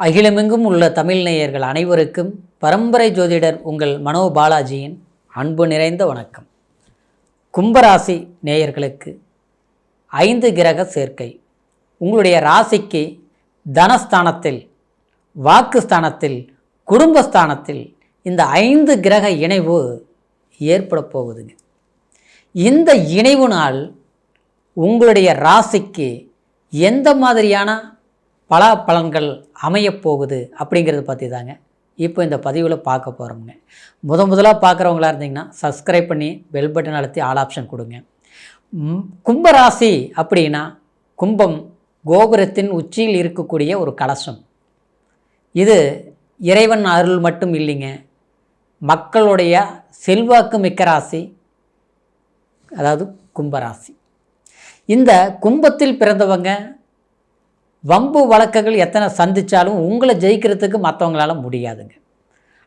அகிலமெங்கும் உள்ள தமிழ் நேயர்கள் அனைவருக்கும் பரம்பரை ஜோதிடர் உங்கள் மனோ பாலாஜியின் அன்பு நிறைந்த வணக்கம். கும்பராசி நேயர்களுக்கு 5 கிரக சேர்க்கை உங்களுடைய ராசிக்கு தனஸ்தானத்தில், வாக்குஸ்தானத்தில், குடும்பஸ்தானத்தில் இந்த 5 கிரக இணைவு ஏற்பட போகுதுங்க. இந்த இணைவுனால் உங்களுடைய ராசிக்கு எந்த மாதிரியான பலாபலன்கள் அமையப்போகுது அப்படிங்கிறத பற்றி தாங்க இப்போ இந்த பதிவில் பார்க்க போகிறோம்ங்க. முதலாக பார்க்குறவங்களா இருந்தீங்கன்னா சப்ஸ்கிரைப் பண்ணி பெல் பட்டன் அழுத்தி ஆல் ஆப்ஷன் கொடுங்க. கும்பராசி அப்படின்னா கும்பம் கோபுரத்தின் உச்சியில் இருக்கக்கூடிய ஒரு கலசம். இது இறைவன் அருள் மட்டும் இல்லைங்க, மக்களுடைய செல்வாக்கு மிக்க ராசி, அதாவது கும்பராசி. இந்த கும்பத்தில் பிறந்தவங்க வம்பு வழக்குகள் எத்தனை சந்தித்தாலும் உங்களை ஜெயிக்கிறதுக்கு மற்றவங்களால முடியாதுங்க.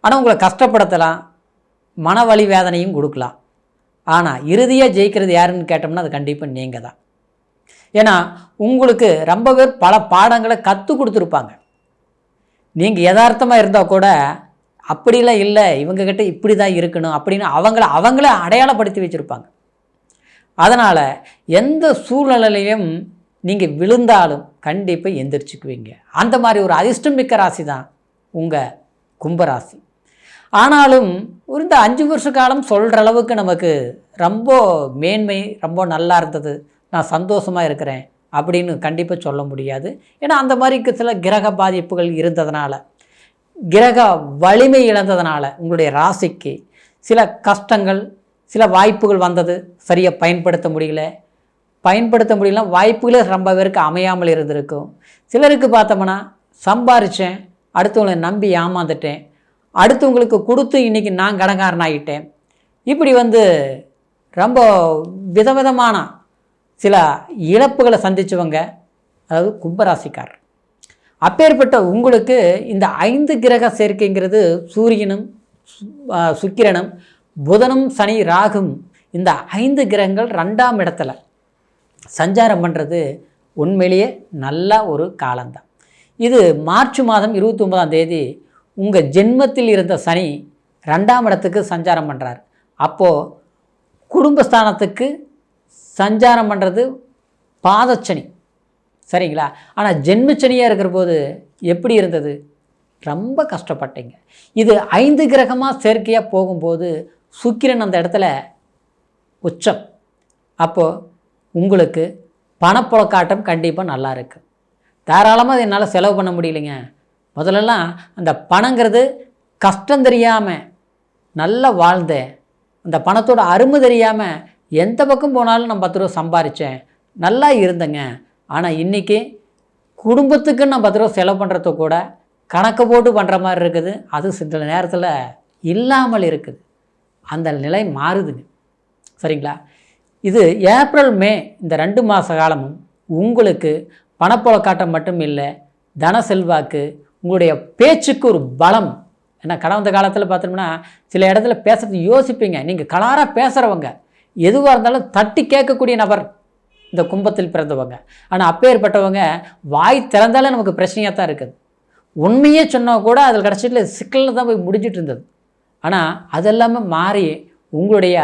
ஆனால் உங்களை கஷ்டப்படுத்தலாம், மன வலி வேதனையும் கொடுக்கலாம். ஆனால் இறுதியாக ஜெயிக்கிறது யாருன்னு கேட்டோம்னா அது கண்டிப்பாக நீங்கள் தான். ஏன்னா உங்களுக்கு ரொம்ப பேர் பல பாடங்களை கற்றுக் கொடுத்துருப்பாங்க. நீங்கள் யதார்த்தமாக இருந்தால் கூட அப்படிலாம் இல்லை, இவங்கக்கிட்ட இப்படி தான் இருக்கணும் அப்படின்னு அவங்கள அடையாளப்படுத்தி வச்சுருப்பாங்க. அதனால் எந்த சூழ்நிலையிலையும் நீங்கள் விழுந்தாலும் கண்டிப்பாக எந்திரிச்சுக்குவீங்க. அந்த மாதிரி ஒரு அதிர்ஷ்டம் மிக்க ராசி தான் உங்கள் கும்பராசி. ஆனாலும் ஒரு இந்த 5 வருஷ காலம் சொல்கிற அளவுக்கு நமக்கு ரொம்ப மேன்மை, ரொம்ப நல்லா இருந்தது, நான் சந்தோஷமாக இருக்கிறேன் அப்படின்னு கண்டிப்பாக சொல்ல முடியாது. ஏன்னா அந்த மாதிரி சில கிரக பாதிப்புகள் இருந்ததுனால, கிரக வலிமை இழந்ததுனால உங்களுடைய ராசிக்கு சில கஷ்டங்கள், சில வாய்ப்புகள் வந்தது, சரியாக பயன்படுத்த முடியல, வாய்ப்புகளே ரொம்ப பேருக்கு அமையாமல் இருந்திருக்கும். சிலருக்கு பார்த்தோம்னா சம்பாரித்தேன், அடுத்தவங்களை நம்பி ஏமாந்துட்டேன், அடுத்தவங்களுக்கு கொடுத்து இன்றைக்கி நான் கடன்காரன் ஆகிட்டேன். இப்படி ரொம்ப விதவிதமான சில இழப்புகளை சந்தித்தவங்க அதாவது கும்பராசிக்காரர். அப்பேற்பட்ட உங்களுக்கு இந்த 5 கிரக சேர்க்கைங்கிறது சூரியனும் சுக்கிரனும் புதனும் சனி ராகும் இந்த 5 கிரகங்கள் 2ஆம் இடத்துல சஞ்சாரம் பண்ணுறது உண்மையிலேயே நல்ல ஒரு காலம்தான். இது மார்ச் மாதம் 29ஆம் தேதி உங்கள் ஜென்மத்தில் இருந்த சனி 2ஆம் இடத்துக்கு சஞ்சாரம் பண்ணுறார். அப்போது குடும்பஸ்தானத்துக்கு சஞ்சாரம் பண்ணுறது பாதச்சனி, சரிங்களா? ஆனால் ஜென்மச்சனியாக இருக்கிற போது எப்படி இருந்தது? ரொம்ப கஷ்டப்பட்டீங்க. இது 5 கிரகமாக சேர்க்கையாக போகும்போது சுக்கிரன் அந்த இடத்துல உச்சம். அப்போது உங்களுக்கு பணப்புழக்காட்டம் கண்டிப்பாக நல்லா இருக்குது. தாராளமாக அது என்னால் செலவு பண்ண முடியலைங்க. முதல்லலாம் அந்த பணங்கிறது கஷ்டம் தெரியாமல் நல்லா வாழ்ந்தேன், அந்த பணத்தோட அருமை தெரியாமல் எந்த பக்கம் போனாலும் நான் 10 ரூபா சம்பாரித்தேன், நல்லா இருந்தேங்க. ஆனால் இன்றைக்கி குடும்பத்துக்கு நான் 10 ரூபா செலவு பண்ணுறது கூட கணக்கு போட்டு பண்ணுற மாதிரி இருக்குது. அது சில நேரத்தில் இல்லாமல் இருக்குது. அந்த நிலை மாறுதுங்க, சரிங்களா? இது ஏப்ரல் மே இந்த 2 மாத காலமும் உங்களுக்கு பணப்புழக்காட்டம் மட்டும் இல்லை, தன செல்வாக்கு, உங்களுடைய பேச்சுக்கு ஒரு பலம். ஏன்னா கடந்த காலத்தில் பார்த்தோம்னா சில இடத்துல பேசுறது யோசிப்பீங்க. நீங்கள் கலாராக பேசுகிறவங்க, எதுவாக இருந்தாலும் தட்டி கேட்கக்கூடிய நபர் இந்த கும்பத்தில் பிறந்தவங்க. ஆனால் அப்பேற்பட்டவங்க வாய் திறந்தாலே நமக்கு பிரச்சனையாக தான் இருக்குது. உண்மையே சொன்னால் கூட அதில் கிடச்சிட்டு சிக்கலில் தான் போய் முடிஞ்சிட்டு இருந்தது. ஆனால் அதெல்லாமே மாறி உங்களுடைய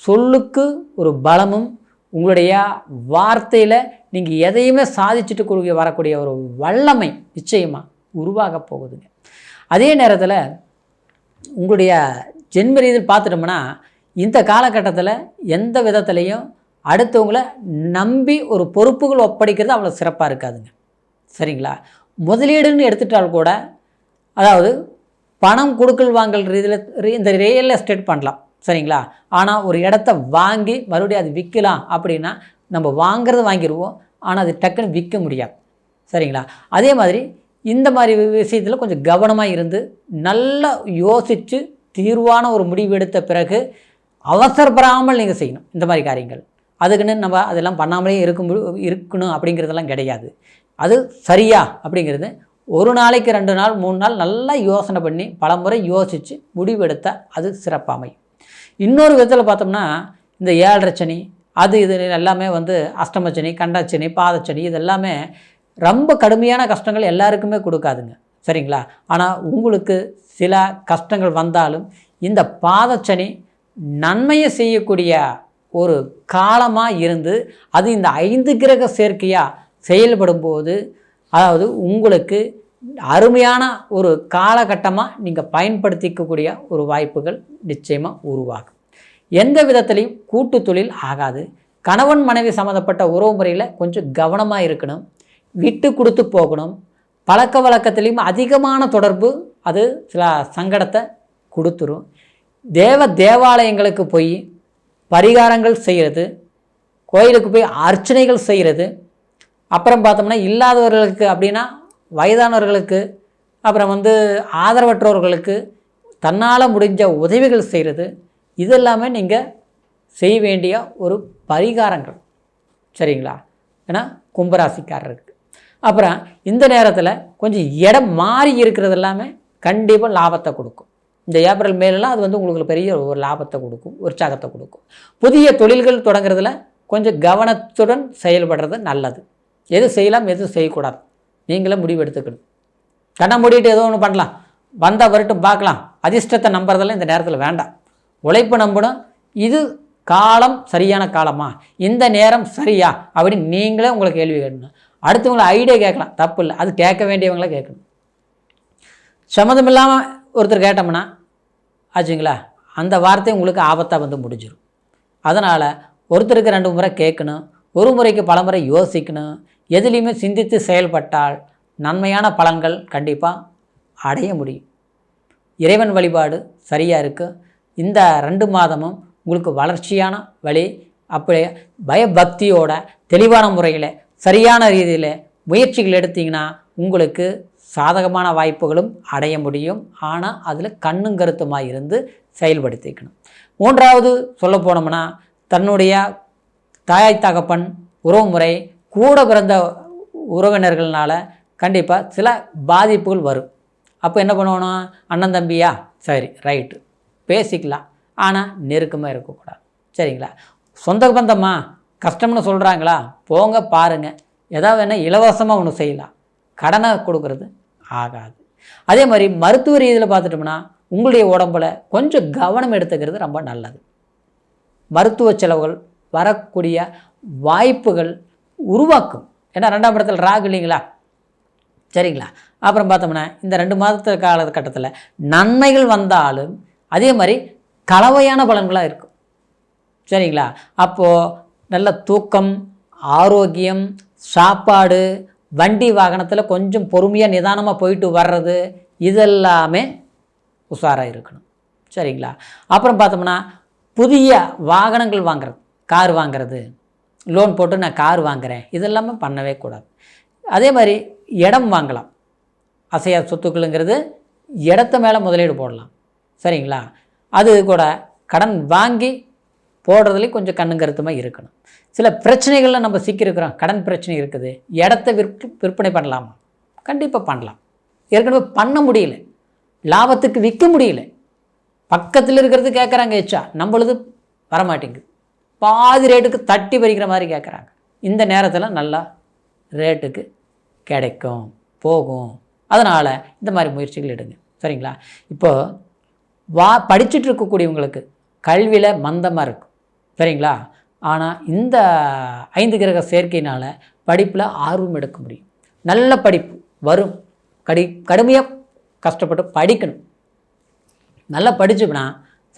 சொல்லுக்கு ஒரு பலமும், உங்களுடைய வார்த்தையில் நீங்கள் எதையுமே சாதிச்சுட்டு வரக்கூடிய ஒரு வல்லமை நிச்சயமாக உருவாக போகுதுங்க. அதே நேரத்தில் உங்களுடைய ஜென்ம ரீதியில் பார்த்துட்டோம்னா இந்த காலகட்டத்தில் எந்த விதத்துலேயும் அடுத்தவங்களை நம்பி ஒரு பொறுப்புகள் ஒப்படைக்கிறது அவ்வளோ சிறப்பாக இருக்காதுங்க, சரிங்களா? முதலீடுன்னு எடுத்துட்டால் கூட, அதாவது பணம் கொடுக்கல் வாங்கல் ரீதியில் இந்த ரியல் எஸ்டேட் பண்ணலாம், சரிங்களா? ஆனால் ஒரு இடத்த வாங்கி மறுபடியும் அது விற்கலாம் அப்படின்னா நம்ம வாங்கிறது வாங்கிடுவோம், ஆனால் அது டக்குன்னு விற்க முடியாது, சரிங்களா? அதே மாதிரி இந்த மாதிரி விஷயத்தில் கொஞ்சம் கவனமாக இருந்து நல்லா யோசித்து தீர்வான ஒரு முடிவு எடுத்த பிறகு அவசரப்படாமல் நீங்கள் செய்யணும் இந்த மாதிரி காரியங்கள். அதுக்குன்னு நம்ம அதெல்லாம் பண்ணாமலே இருக்கணும் அப்படிங்கிறதெல்லாம் கிடையாது. அது சரியா அப்படிங்கிறது ஒரு நாளைக்கு 2 நாள் 3 நாள் நல்லா யோசனை பண்ணி பலமுறை யோசித்து முடிவெடுத்தால் அது சிறப்பாமை. இன்னொரு விதத்தில் பார்த்தோம்னா இந்த 7.5 சனி இது எல்லாமே அஷ்டமச்சனி, கண்டச்சனி, பாதச்சனி இது எல்லாமே ரொம்ப கடுமையான கஷ்டங்கள் எல்லாருக்குமே கொடுக்காதுங்க, சரிங்களா. ஆனால் உங்களுக்கு சில கஷ்டங்கள் வந்தாலும் இந்த பாதச்சனி நன்மையை செய்யக்கூடிய ஒரு காலமாக இருந்து அது இந்த 5 கிரக சேர்க்கையாக செயல்படும் போது, அதாவது உங்களுக்கு அருமையான ஒரு காலகட்டமாக நீங்கள் பயன்படுத்திக்கக்கூடிய ஒரு வாய்ப்புகள் நிச்சயமாக உருவாகும். எந்த விதத்துலையும் கூட்டு தொழில் ஆகாது. கணவன் மனைவி சம்மந்தப்பட்ட உறவு முறையில் கொஞ்சம் கவனமாக இருக்கணும், விட்டு கொடுத்து போகணும். பழக்க வழக்கத்துலேயும் அதிகமான தொடர்பு அது சில சங்கடத்தை கொடுத்துரும். தேவாலயங்களுக்கு போய் பரிகாரங்கள் செய்கிறது, கோயிலுக்கு போய் அர்ச்சனைகள் செய்கிறது, அப்புறம் பார்த்தோம்னா இல்லாதவர்களுக்கு அப்படின்னா வயதானவர்களுக்கு, அப்புறம் ஆதரவற்றவர்களுக்கு தன்னால் முடிஞ்ச உதவிகள் செய்கிறது, இதெல்லாமே நீங்கள் செய்ய வேண்டிய ஒரு பரிகாரங்கள். சரிங்களா. ஏன்னா கும்பராசிக்காரருக்கு அப்புறம் இந்த நேரத்தில் கொஞ்சம் இடம் மாறி இருக்கிறது எல்லாமே கண்டிப்பாக லாபத்தை கொடுக்கும். இந்த ஏப்ரல் மேலெல்லாம் அது உங்களுக்கு பெரிய ஒரு லாபத்தை கொடுக்கும், உற்சாகத்தை கொடுக்கும். புதிய தொழில்கள் தொடங்குறதுல கொஞ்சம் கவனத்துடன் செயல்படுறது நல்லது. எது செய்யலாம் எது செய்யக்கூடாது நீங்களே முடிவு எடுத்துக்கணும். கண்ணை மூடிட்டு ஏதோ ஒன்று பண்ணலாம், வந்தால் வரட்டும் பார்க்கலாம், அதிர்ஷ்டத்தை நம்புறதெல்லாம் இந்த நேரத்தில் வேண்டாம். உழைப்பு நம்பணும். இது காலம் சரியான காலமா, இந்த நேரம் சரியா அப்படின்னு நீங்களே உங்களை கேள்வி கேட்கணும். அடுத்தவங்களை ஐடியா கேட்கலாம், தப்பு இல்லை, அது கேட்க வேண்டியவங்கள கேட்கணும். சம்மந்தம் இல்லாமல் ஒருத்தர் கேட்டோம்னா ஆச்சுங்களா, அந்த வார்த்தை உங்களுக்கு ஆபத்தாக முடிஞ்சிடும். அதனால் ஒருத்தருக்கு 2 முறை கேட்கணும், ஒரு முறைக்கு பல முறை யோசிக்கணும். எதுலேயுமே சிந்தித்து செயல்பட்டால் நன்மையான பலன்கள் கண்டிப்பாக அடைய முடியும். இறைவன் வழிபாடு சரியாக இருக்குது. இந்த 2 மாதமும் உங்களுக்கு வளர்ச்சியான வழி. அப்படியே பயபக்தியோட தெளிவான முறையில் சரியான ரீதியில் முயற்சிகள் எடுத்திங்கன்னா உங்களுக்கு சாதகமான வாய்ப்புகளும் அடைய முடியும். ஆனால் அதில் கண்ணும் கருத்துமாக இருந்து செயல்படுத்திக்கணும். 3வது சொல்ல போனோம்னா, தன்னுடைய தாய் தகப்பன் உறவுமுறை கூட பிறந்த உறவினர்களால் கண்டிப்பாக சில பாதிப்புகள் வரும். அப்போ என்ன பண்ணணும், அண்ணன் தம்பியா சரி ரைட்டு பேசிக்கலாம், ஆனால் நெருக்கமாக இருக்கக்கூடாது. சரிங்களா. சொந்த பந்தமா கஷ்டம்னு சொல்கிறாங்களா, போங்க பாருங்கள், ஏதாவது வேணால் இலவசமாக ஒன்று செய்யலாம், கடனை கொடுக்கறது ஆகாது. அதே மாதிரி மருத்துவ ரீதியில் பார்த்துட்டோம்னா உங்களுடைய உடம்புல கொஞ்சம் கவனம் எடுத்துக்கிறது ரொம்ப நல்லது. மருத்துவ செலவுகள் வரக்கூடிய வாய்ப்புகள் உருவாக்கும். ஏன்னா 2ஆம் இடத்துல ராகு இல்லைங்களா. சரிங்களா. அப்புறம் பார்த்தோம்னா இந்த 2 மாதத்து காலகட்டத்தில் நன்மைகள் வந்தாலும் அதே மாதிரி கலவையான பலன்களாக இருக்கும். சரிங்களா. அப்போது நல்ல தூக்கம், ஆரோக்கியம், சாப்பாடு, வண்டி வாகனத்தில் கொஞ்சம் பொறுமையாக நிதானமாக போயிட்டு வர்றது, இதெல்லாமே உஷாராக இருக்கணும். சரிங்களா. அப்புறம் பார்த்தோம்னா புதிய வாகனங்கள் வாங்குறது, கார் வாங்கிறது, லோன் போட்டு நான் கார் வாங்குகிறேன், இதெல்லாமே பண்ணவே கூடாது. அதே மாதிரி இடம் வாங்கலாம். அசையா சொத்துக்களுங்கிறது இடத்த மேலே முதலீடு போடலாம். சரிங்களா. அது கூட கடன் வாங்கி போடுறதுலேயும் கொஞ்சம் கண்ணும் கருத்துமாக இருக்கணும். சில பிரச்சனைகளில் நம்ம சிக்கியிருக்கிறோம், கடன் பிரச்சனை இருக்குது, இடத்த விற்பனை பண்ணலாமா, கண்டிப்பாக பண்ணலாம். ஏற்கனவே பண்ண முடியல, லாபத்துக்கு விற்க முடியல, பக்கத்தில் இருக்கிறது கேட்குறாங்க, எச்சா நம்மளது வரமாட்டேங்குது, பாதி ரேட்டுக்கு தட்டி பறிக்கிற மாதிரி கேட்குறாங்க. இந்த நேரத்தில் நல்லா ரேட்டுக்கு கிடைக்கும், போகும். அதனால் இந்த மாதிரி முயற்சிகள் எடுங்க. சரிங்களா. இப்போது படிச்சுட்டு இருக்கக்கூடியவங்களுக்கு கல்வியில் மந்தமாக இருக்கும். சரிங்களா. ஆனால் இந்த 5 கிரக சேர்க்கையினால் படிப்பில் ஆர்வம் எடுக்க முடியும். நல்ல படிப்பு வரும். கடுமையாக கஷ்டப்பட்டு படிக்கணும். நல்லா படிச்சுக்கணா.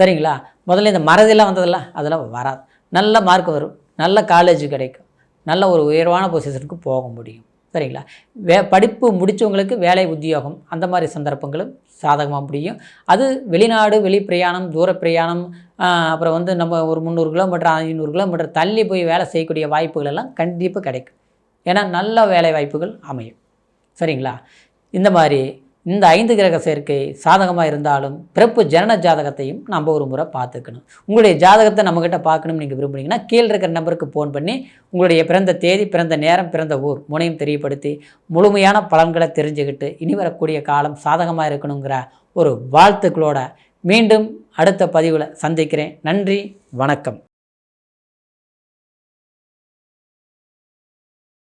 சரிங்களா. முதல்ல இந்த மறதியெல்லாம் வந்ததில்ல, அதெல்லாம் வராது. நல்ல மார்க் வரும், நல்ல காலேஜ் கிடைக்கும், நல்ல ஒரு உயர்வான பொசிஷனுக்கு போக முடியும். சரிங்களா. படிப்பு முடித்தவங்களுக்கு வேலை உத்தியோகம் அந்த மாதிரி சந்தர்ப்பங்களும் சாதகமாக முடியும். அது வெளிநாடு, வெளி பிரயாணம், தூர பிரயாணம், அப்புறம் நம்ம ஒரு 300 கிலோமீட்டர் 500 கிலோமீட்டர் தள்ளி போய் வேலை செய்யக்கூடிய வாய்ப்புகள் எல்லாம் கண்டிப்பாக கிடைக்கும். ஏன்னா நல்ல வேலை வாய்ப்புகள் அமையும். சரிங்களா. இந்த மாதிரி இந்த 5 கிரக சேர்க்கை சாதகமாக இருந்தாலும் பிறப்பு ஜனன ஜாதகத்தையும் நம்ம ஒரு முறை பார்த்துக்கணும். உங்களுடைய ஜாதகத்தை நம்மக்கிட்ட பார்க்கணும்னு நீங்கள் விரும்புனீங்கன்னா கீழே இருக்கிற நம்பருக்கு ஃபோன் பண்ணி உங்களுடைய பிறந்த தேதி, பிறந்த நேரம், பிறந்த ஊர் முனையும் தெரியப்படுத்தி முழுமையான பலன்களை தெரிஞ்சுக்கிட்டு இனி வரக்கூடிய காலம் சாதகமாக இருக்கணுங்கிற ஒரு வாழ்த்துக்களோட மீண்டும் அடுத்த பதிவில் சந்திக்கிறேன். நன்றி, வணக்கம்.